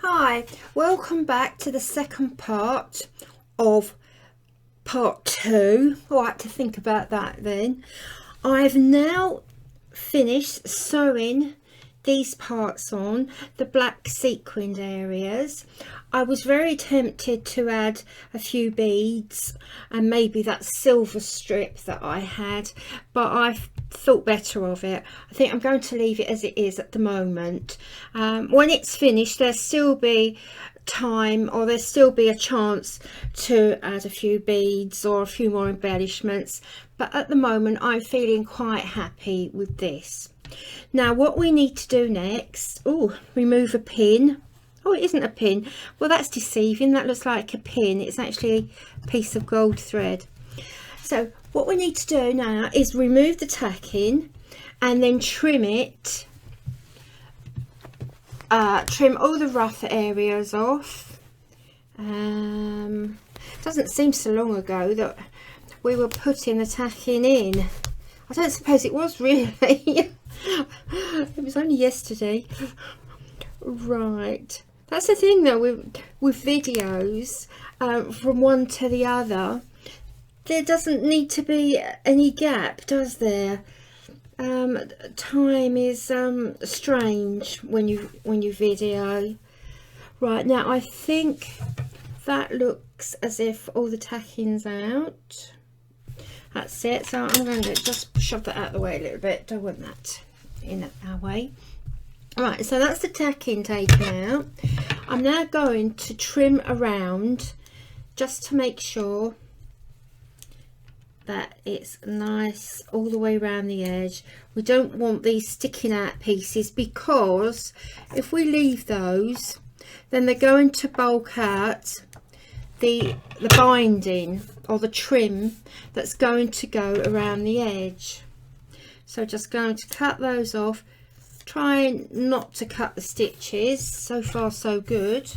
Hi, welcome back to the second part of part 2. I had to think about that then. I've now finished sewing these parts on the black sequined areas. I was very tempted to add a few beads and maybe that silver strip that I had, but I've thought better of it. I think I'm going to leave it as it is at the moment. When it's finished, there'll still be time, or there'll still be a chance to add a few beads or a few more embellishments, but at the moment I'm feeling quite happy with this. Now what we need to do next, remove a pin. Oh, it isn't a pin. Well, that's deceiving. That looks like a pin. It's actually a piece of gold thread. So what we need to do now is remove the tacking and then trim it. Trim all the rough areas off. Doesn't seem so long ago that we were putting the tacking in. I don't suppose it was really. It was only yesterday. Right, that's the thing though with videos from one to the other. There doesn't need to be any gap, does there? Time is strange when you video. Right, now I think that looks as if all the tacking's out. That's it. So I'm going to just shove that out of the way a little bit. Don't want that in our way. Right, so that's the tacking taken out. I'm now going to trim around just to make sure that it's nice all the way around the edge. We don't want these sticking out pieces, because if we leave those, then they're going to bulk out the binding or the trim that's going to go around the edge. So just going to cut those off, trying not to cut the stitches. So far so good.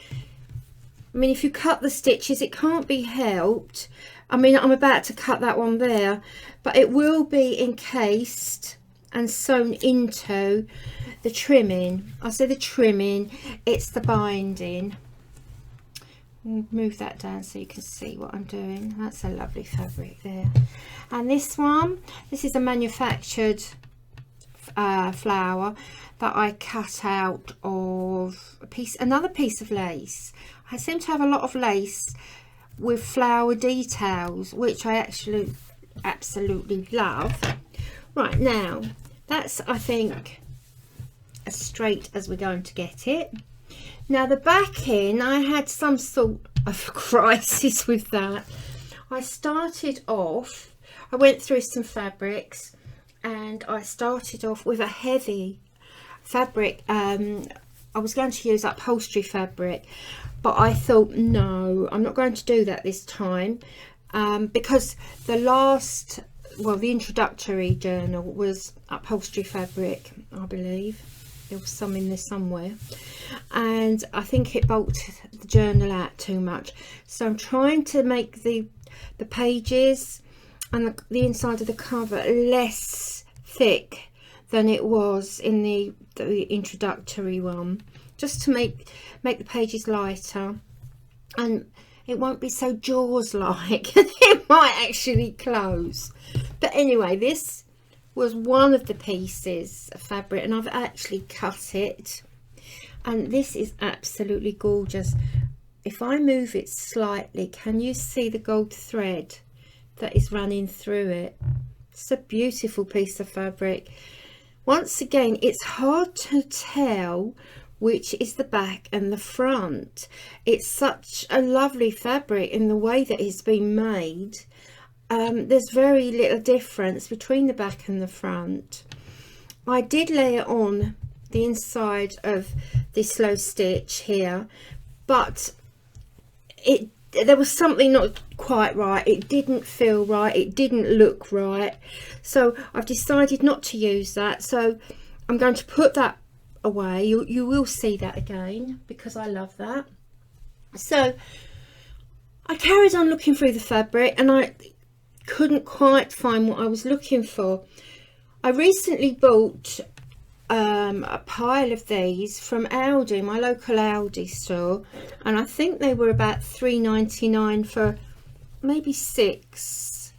I mean, if you cut the stitches, it can't be helped. I mean, I'm about to cut that one there, but it will be encased and sewn into the trimming. I say the trimming, it's the binding. Move that down so you can see what I'm doing. That's a lovely fabric there. And this one, this is a manufactured flower that I cut out of another piece of lace. I seem to have a lot of lace with flower details, which I actually absolutely love. Right, now that's, I think, as straight as we're going to get it. Now the backing, I had some sort of crisis with that. I started off, I went through some fabrics and I started off with a heavy fabric. I was going to use upholstery fabric, but I thought, no, I'm not going to do that this time, because the introductory journal was upholstery fabric, I believe. There was some in there somewhere, and I think it bulked the journal out too much. So I'm trying to make the pages and the inside of the cover less thick than it was in the introductory one, just to make the pages lighter, and it won't be so Jaws like. It might actually close. But anyway, this was one of the pieces of fabric and I've actually cut it, and this is absolutely gorgeous. If I move it slightly, can you see the gold thread that is running through it? It's a beautiful piece of fabric. Once again, it's hard to tell which is the back and the front. It's such a lovely fabric in the way that it's been made. There's very little difference between the back and the front. I did layer on the inside of this slow stitch here, but there was something not quite right. It didn't feel right, it didn't look right, so I've decided not to use that. So I'm going to put that away. You will see that again because I love that. So I carried on looking through the fabric and I couldn't quite find what I was looking for. I recently bought a pile of these from Aldi, my local Aldi store, and I think they were about £3.99 for maybe 6,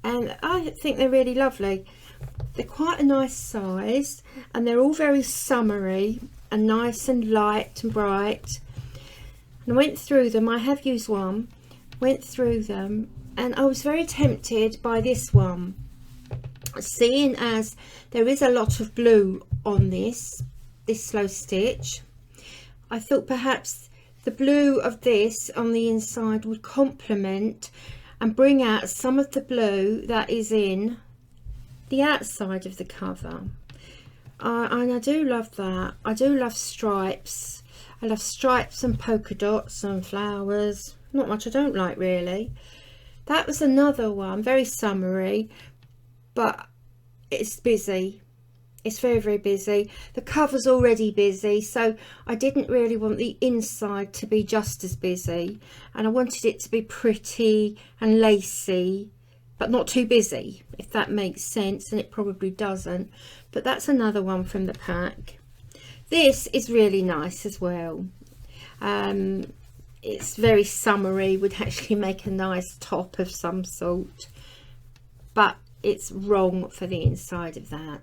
and I think they're really lovely. They're quite a nice size, and they're all very summery and nice and light and bright. And I went through them. I have used one, went through them, and I was very tempted by this one, seeing as there is a lot of blue on this slow stitch. I thought perhaps the blue of this on the inside would complement and bring out some of the blue that is in the outside of the cover. And I do love that. I do love stripes. I love stripes and polka dots and flowers. Not much I don't like, really. That was another one, very summery, but it's busy. It's very, very busy. The cover's already busy, so I didn't really want the inside to be just as busy, and I wanted it to be pretty and lacy, but not too busy, if that makes sense, and it probably doesn't. But that's another one from the pack. This is really nice as well. It's very summery, would actually make a nice top of some sort, but it's wrong for the inside of that.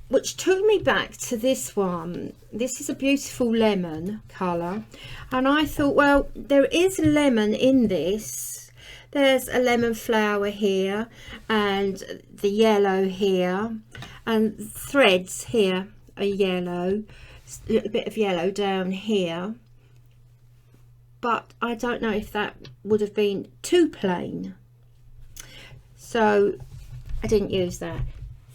Which took me back to this one. This is a beautiful lemon colour, and I thought, well, there is lemon in this. There's a lemon flower here, and the yellow here, and threads here are yellow, a little bit of yellow down here, but I don't know if that would have been too plain, so I didn't use that.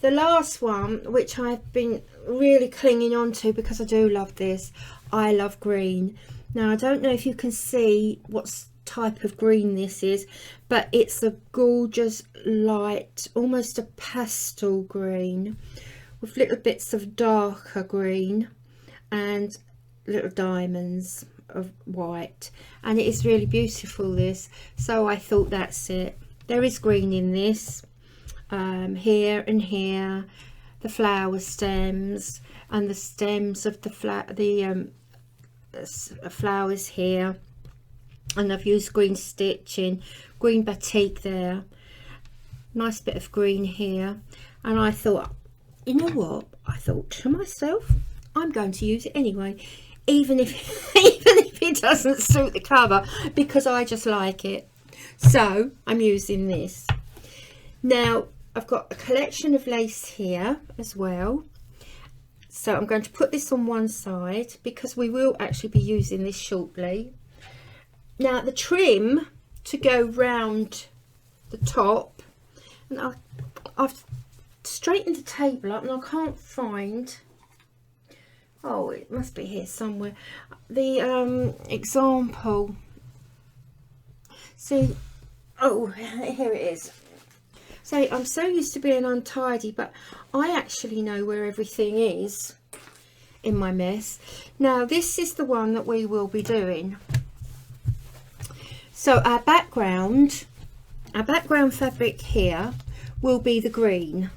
The last one, which I've been really clinging on to because I do love this, I love green. Now, I don't know if you can see what type of green this is, but it's a gorgeous light, almost a pastel green, with little bits of darker green and little diamonds of white, and it is really beautiful, this. So I thought, that's it. There is green in this. Here and here, the flower stems and the stems of the flowers here, and I've used green stitching, green batik there, nice bit of green here. And I thought, you know what, I thought to myself, I'm going to use it anyway, even if it doesn't suit the cover, because I just like it. So I'm using this. Now, I've got a collection of lace here as well, so I'm going to put this on one side because we will actually be using this shortly. Now, the trim to go round the top, and I've straightened the table up and I can't find, oh, it must be here somewhere, the example. See, oh, here it is. So I'm so used to being untidy, but I actually know where everything is in my mess. Now, this is the one that we will be doing. So our background fabric here will be the green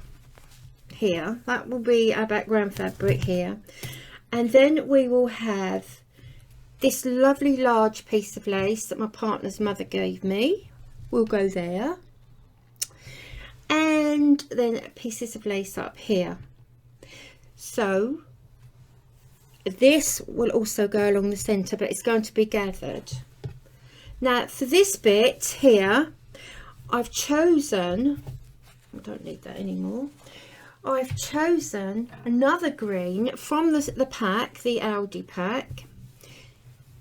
here. That will be our background fabric here. And then we will have this lovely large piece of lace that my partner's mother gave me. Will go there. And then pieces of lace up here. So this will also go along the centre, but it's going to be gathered. Now, for this bit here, I've chosen, I don't need that anymore, I've chosen another green from the pack, the Aldi pack,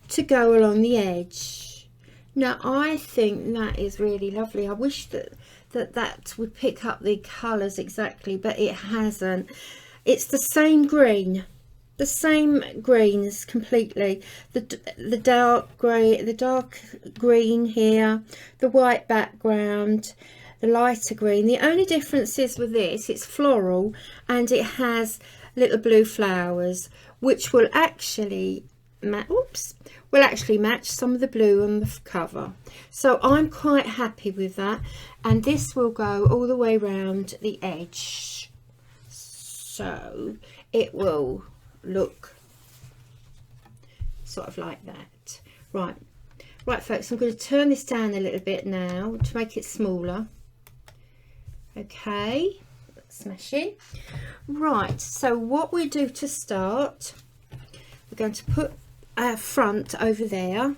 to go along the edge. Now, I think that is really lovely. I wish that would pick up the colours exactly, but it hasn't. It's the same green, the same greens completely. The dark grey, the dark green here, the white background, the lighter green. The only difference is with this, it's floral and it has little blue flowers, which will actually match some of the blue on the cover. So I'm quite happy with that, and this will go all the way around the edge. so it will look sort of like that. Right folks, I'm going to turn this down a little bit now to make it smaller. Okay, smashing. Right, so what we do to start, we're going to put our front over there,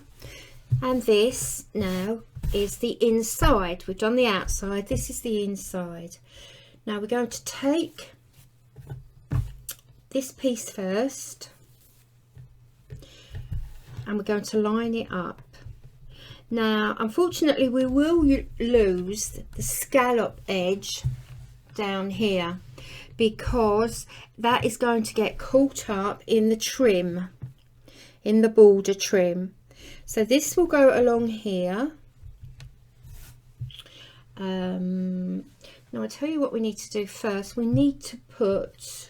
and this now is the inside. We've done the outside, this is the inside. Now we're going to take this piece first and we're going to line it up. Now unfortunately we will lose the scallop edge down here because that is going to get caught up in the trim, in the border trim. So this will go along here. Now I'll tell you what we need to do first. We need to put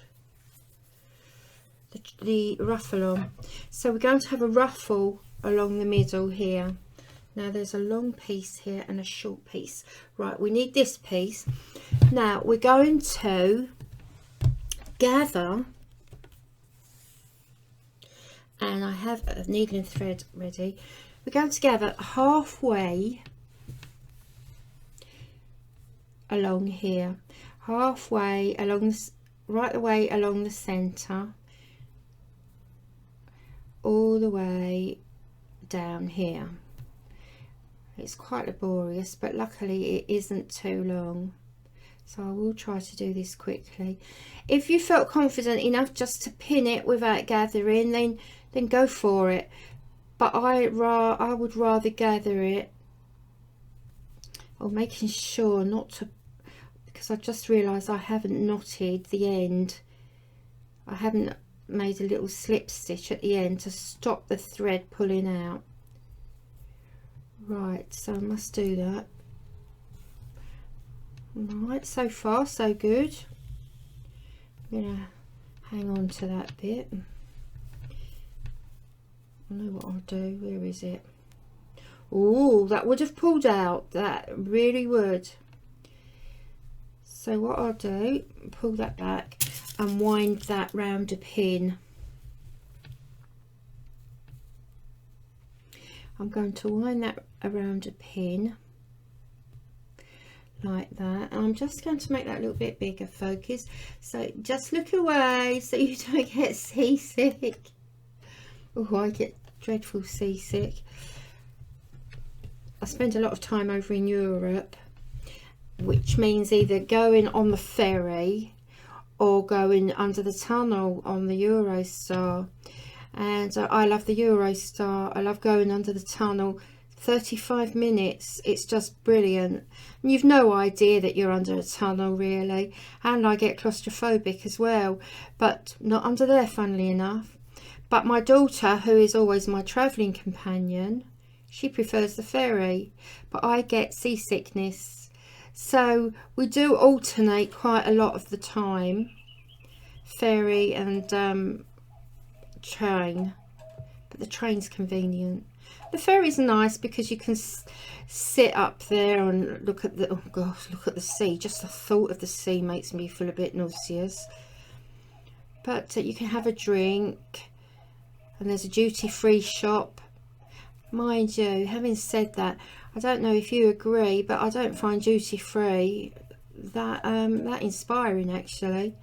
the ruffle on. So we're going to have a ruffle along the middle here. Now there's a long piece here and a short piece. Right, we need this piece. Now we're going to gather, and I have a needle and thread ready. We're going to gather halfway along here, halfway along this, right the way along the center, all the way down here. It's quite laborious, but luckily it isn't too long, so I will try to do this quickly. If you felt confident enough just to pin it without gathering, then go for it, but I would rather gather it, or making sure not to, because I just realised I haven't knotted the end. I haven't made a little slip stitch at the end to stop the thread pulling out. Right, so I must do that. Right, so far so good. I'm gonna hang on to that bit. I know what I'll do. Where is it? Oh, that would have pulled out. That really would. So what I'll do, pull that back and wind that round a pin. I'm going to wind that around a pin like that, and I'm just going to make that a little bit bigger, focus, so just look away so you don't get seasick. Oh, I get dreadful seasick. I spend a lot of time over in Europe, which means either going on the ferry or going under the tunnel on the Eurostar. And I love the Eurostar. I love going under the tunnel. 35 minutes, it's just brilliant. And you've no idea that you're under a tunnel really. And I get claustrophobic as well, but not under there, funnily enough. But my daughter, who is always my travelling companion, she prefers the ferry, but I get seasickness. So we do alternate quite a lot of the time, ferry and train, but the train's convenient. The ferry's nice because you can sit up there and look at the, oh gosh, look at the sea. Just the thought of the sea makes me feel a bit nauseous. But you can have a drink, and there's a duty-free shop. Mind you, having said that, I don't know if you agree, but I don't find duty-free that inspiring actually.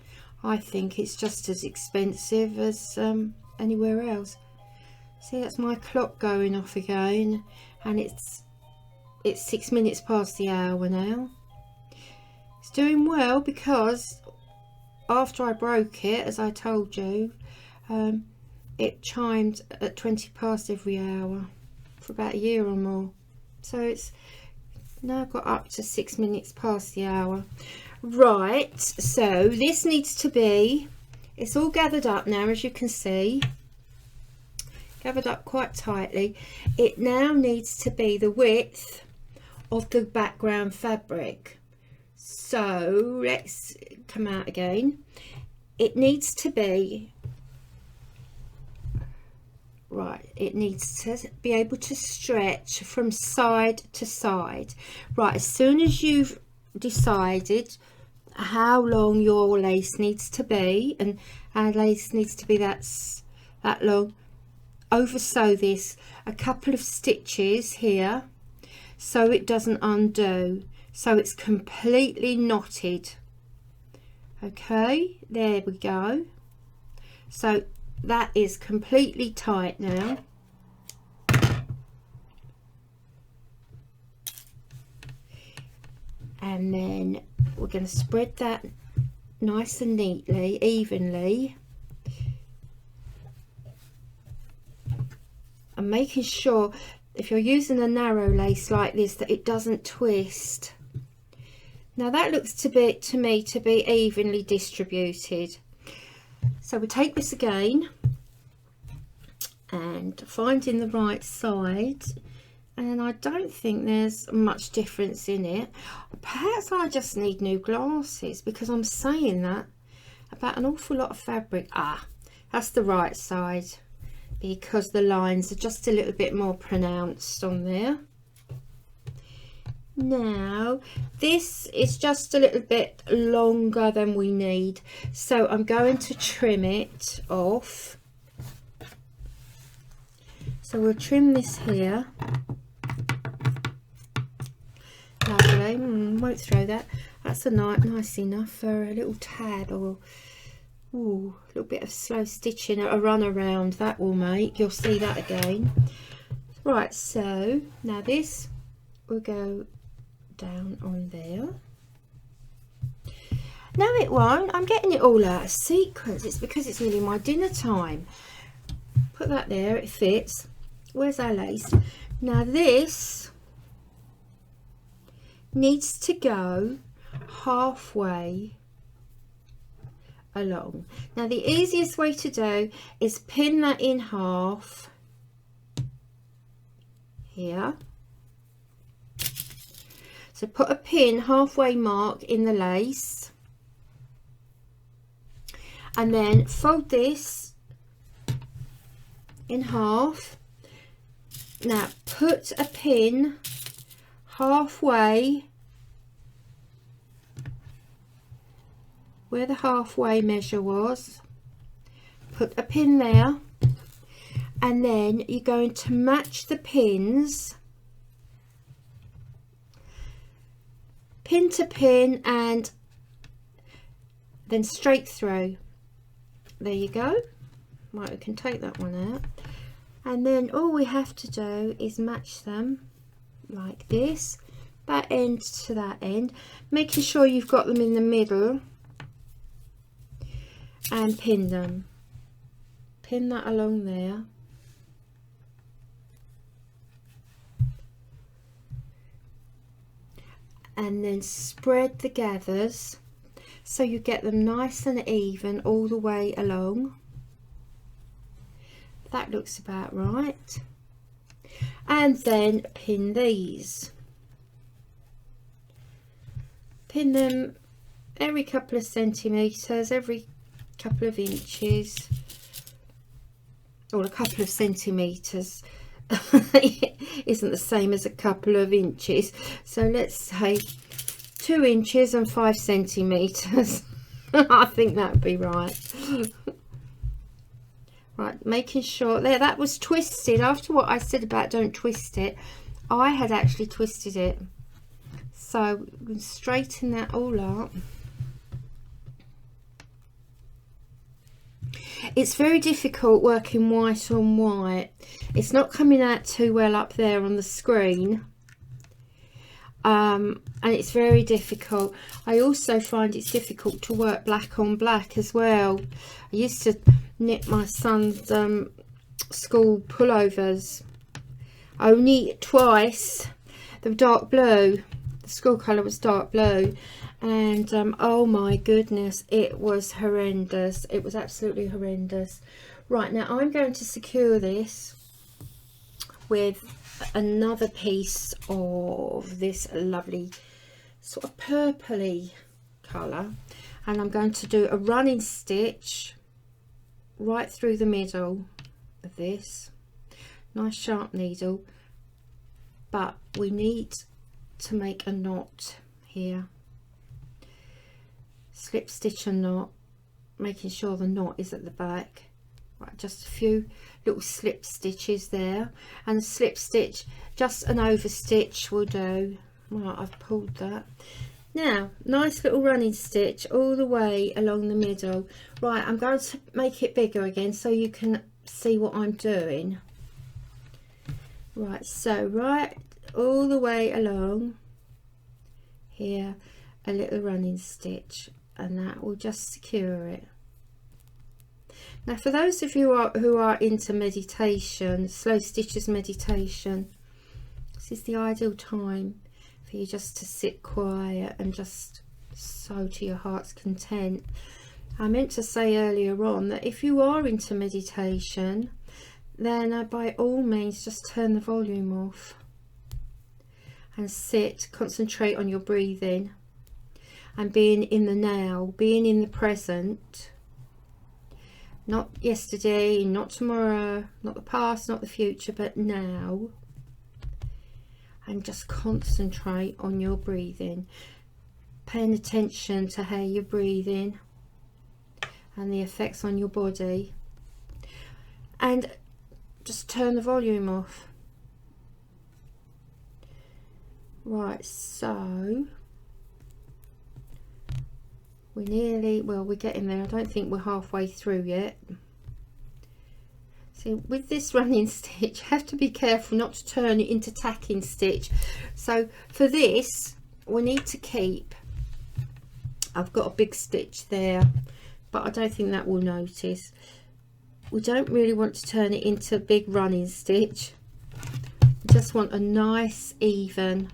I think it's just as expensive as anywhere else. See, that's my clock going off again, and it's 6 minutes past the hour now. It's doing well because after I broke it, as I told you, it chimed at 20 past every hour for about a year or more. So it's now got up to 6 minutes past the hour. Right, so this needs to be, it's all gathered up now, as you can see, gathered up quite tightly. It now needs to be the width of the background fabric. So let's come out again. It needs to be, right, it needs to be able to stretch from side to side. Right, as soon as you've decided how long your lace needs to be, and our lace needs to be that long. Over sew this a couple of stitches here so it doesn't undo, so it's completely knotted. Okay, there we go. So that is completely tight now. And then we're going to spread that nice and neatly, evenly, and making sure if you're using a narrow lace like this that it doesn't twist. Now that looks to me to be evenly distributed. So we take this again and finding the right side, and I don't think there's much difference in it. Perhaps I just need new glasses, because I'm saying that about an awful lot of fabric. Ah, that's the right side, because the lines are just a little bit more pronounced on there. Now this is just a little bit longer than we need, so I'm going to trim it off. So we'll trim this here. Lovely. Won't throw that. That's a nice enough for a little tab, or a little bit of slow stitching, a run around that will make. You'll see that again. Right, so now this will go down on there. No, it won't. I'm getting it all out of sequence. It's because it's nearly my dinner time. Put that there, it fits. Where's our lace? Now this needs to go halfway along. Now the easiest way to do is pin that in half here. So put a pin halfway mark in the lace, and then fold this in half. Now put a pin halfway where the halfway measure was. Put a pin there, and then you're going to match the pins, pin to pin, and then straight through. There you go. Right, we can take that one out, and then all we have to do is match them like this, that end to that end, making sure you've got them in the middle, and pin them. Pin that along there. And then spread the gathers so you get them nice and even all the way along. That looks about right. And then pin these. Pin them every couple of centimetres, every couple of inches, or a couple of centimetres isn't the same as a couple of inches, so let's say 2 inches and 5 centimetres. I think that would be right. Right, making sure there, that was twisted. After what I said about don't twist it, I had actually twisted it, so we can straighten that all up. It's very difficult working white on white. It's not coming out too well up there on the screen, and it's very difficult. I also find it's difficult to work black on black as well. I used to knit my son's school pullovers only twice. The dark blue, the school colour was dark blue, and oh my goodness, it was horrendous. It was absolutely horrendous. Right, now I'm going to secure this with another piece of this lovely sort of purpley colour, and I'm going to do a running stitch right through the middle of this. Nice sharp needle, but we need to make a knot here. slip stitch a knot, making sure the knot is at the back. Right, just a few little slip stitches there, and a slip stitch, just an over stitch will do. Right, I've pulled that. Now, nice little running stitch all the way along the middle. Right, I'm going to make it bigger again so you can see what I'm doing. Right, so right all the way along here, a little running stitch, and that will just secure it. Now, for those of you who are into meditation, slow stitches meditation, this is the ideal time for you just to sit quiet and just sew to your heart's content. I meant to say earlier on that if you are into meditation, then by all means just turn the volume off and sit, concentrate on your breathing and being in the now, being in the present. Not yesterday, not tomorrow, not the past, not the future, but now. And just concentrate on your breathing, paying attention to how you're breathing and the effects on your body. And just turn the volume off. Right, so we're nearly, well, we're getting there. I don't think we're halfway through yet. See, with this running stitch, you have to be careful not to turn it into tacking stitch. So for this, we need to keep, I've got a big stitch there, but I don't think that will notice. We don't really want to turn it into a big running stitch. We just want a nice even,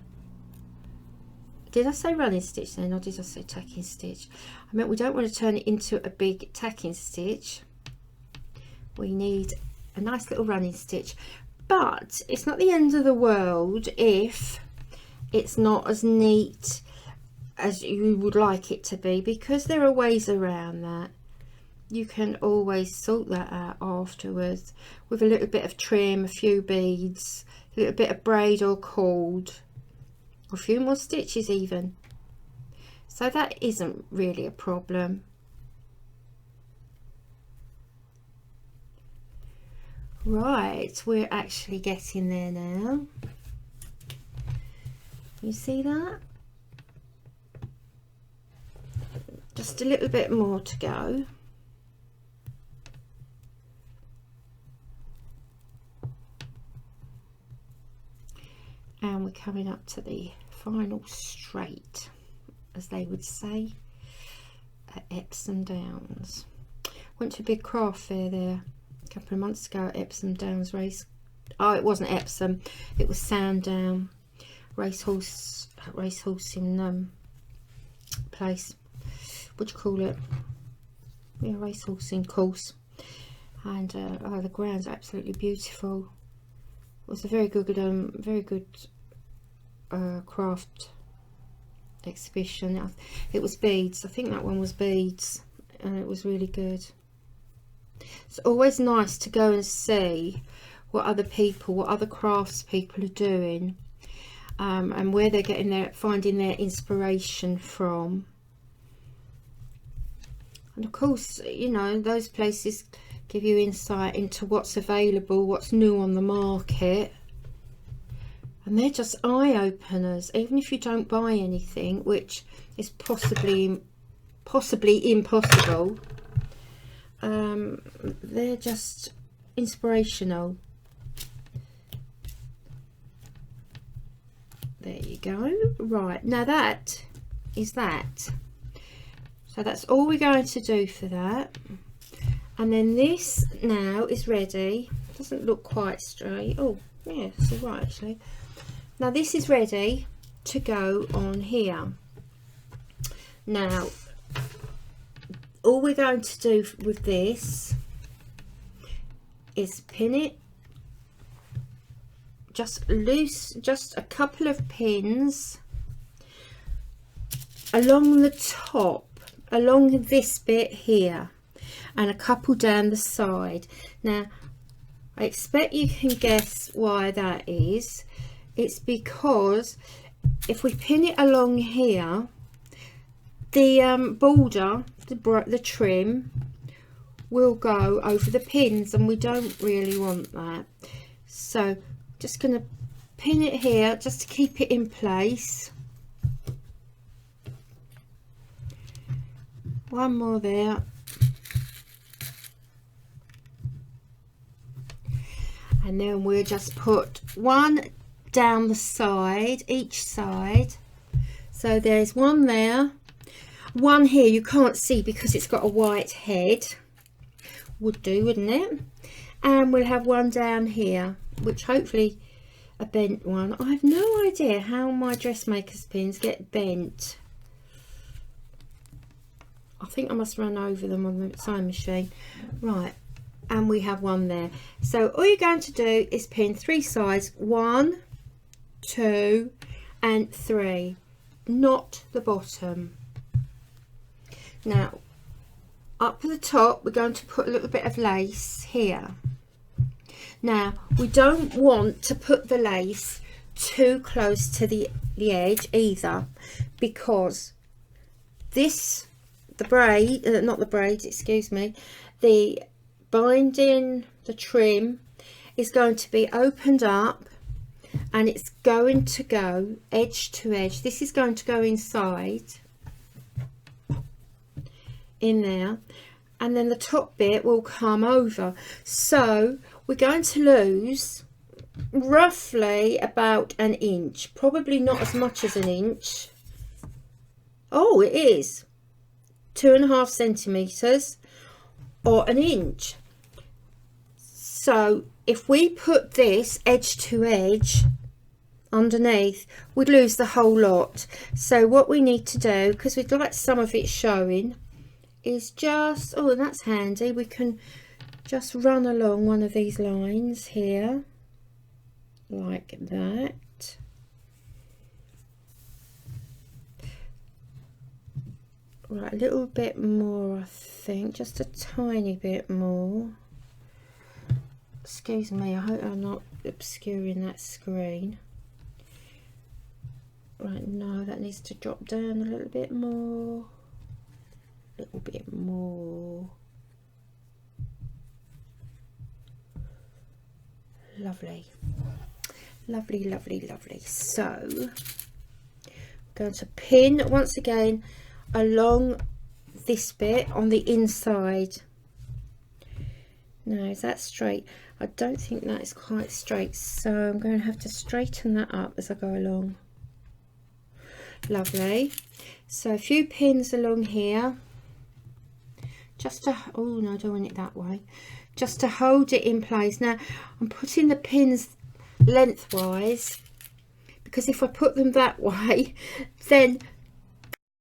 did I say running stitch then, or did I say tacking stitch? I meant we don't want to turn it into a big tacking stitch. We need a nice little running stitch, but it's not the end of the world if it's not as neat as you would like it to be, because there are ways around that. You can always sort that out afterwards with a little bit of trim, a few beads, a little bit of braid or cord, a few more stitches even. So that isn't really a problem. Right, we're actually getting there now. You see that? Just a little bit more to go. And we're coming up to the final straight, as they would say, at Epsom Downs. Went to a big craft fair there a couple of months ago at Epsom Downs race. Oh, it wasn't Epsom, it was Sandown racehorse place. What do you call it? Yeah, racehorsing course. And oh, the ground's absolutely beautiful. It was a very good craft exhibition. It was beads. I think that one was beads, and it was really good. It's always nice to go and see what other crafts people are doing, and where they're finding their inspiration from. And of course, you know, those places give you insight into what's available, what's new on the market, and they're just eye-openers. Even if you don't buy anything, which is possibly impossible, they're just inspirational. There you go. Right, now that is that. So that's all we're going to do for that. And then this now is ready. Doesn't look quite straight. Oh yeah, it's all right actually. Now this is ready to go on here. Now all we're going to do with this is pin it, just a couple of pins along the top, along this bit here, and a couple down the side. Now I expect you can guess why that is. It's because if we pin it along here, the border, the trim will go over the pins, and we don't really want that. So just going to pin it here just to keep it in place. One more there. And then we'll just put one down the side, each side. So there's one there, one here you can't see because it's got a white head. Would do, wouldn't it? And we'll have one down here, which hopefully a bent one. I have no idea how my dressmaker's pins get bent. I think I must run over them on the sewing machine. Right, and we have one there. So all you're going to do is pin 3 sides, 1, 2 and 3, not the bottom. Now up at the top we're going to put a little bit of lace here. Now we don't want to put the lace too close to the edge either, because this, the braid, not the braids, excuse me, the binding, the trim is going to be opened up, and it's going to go edge to edge. This is going to go inside in there, and then the top bit will come over. So we're going to lose roughly about an inch, probably not as much as an inch. Oh, it is 2.5 centimeters or an inch. So if we put this edge to edge underneath, we'd lose the whole lot. So what we need to do, because we'd like some of it showing, is just, oh, that's handy, we can just run along one of these lines here like that. Right, a little bit more, I think, just a tiny bit more. Excuse me, I hope I'm not obscuring that screen. Right, no, that needs to drop down a little bit more. A little bit more. Lovely. Lovely, lovely, lovely. So, I'm going to pin once again along this bit on the inside. Now, is that straight? I don't think that is quite straight, so I'm going to have to straighten that up as I go along. Lovely. So a few pins along here, just to, oh no, I don't want it that way, just to hold it in place. Now I'm putting the pins lengthwise, because if I put them that way, then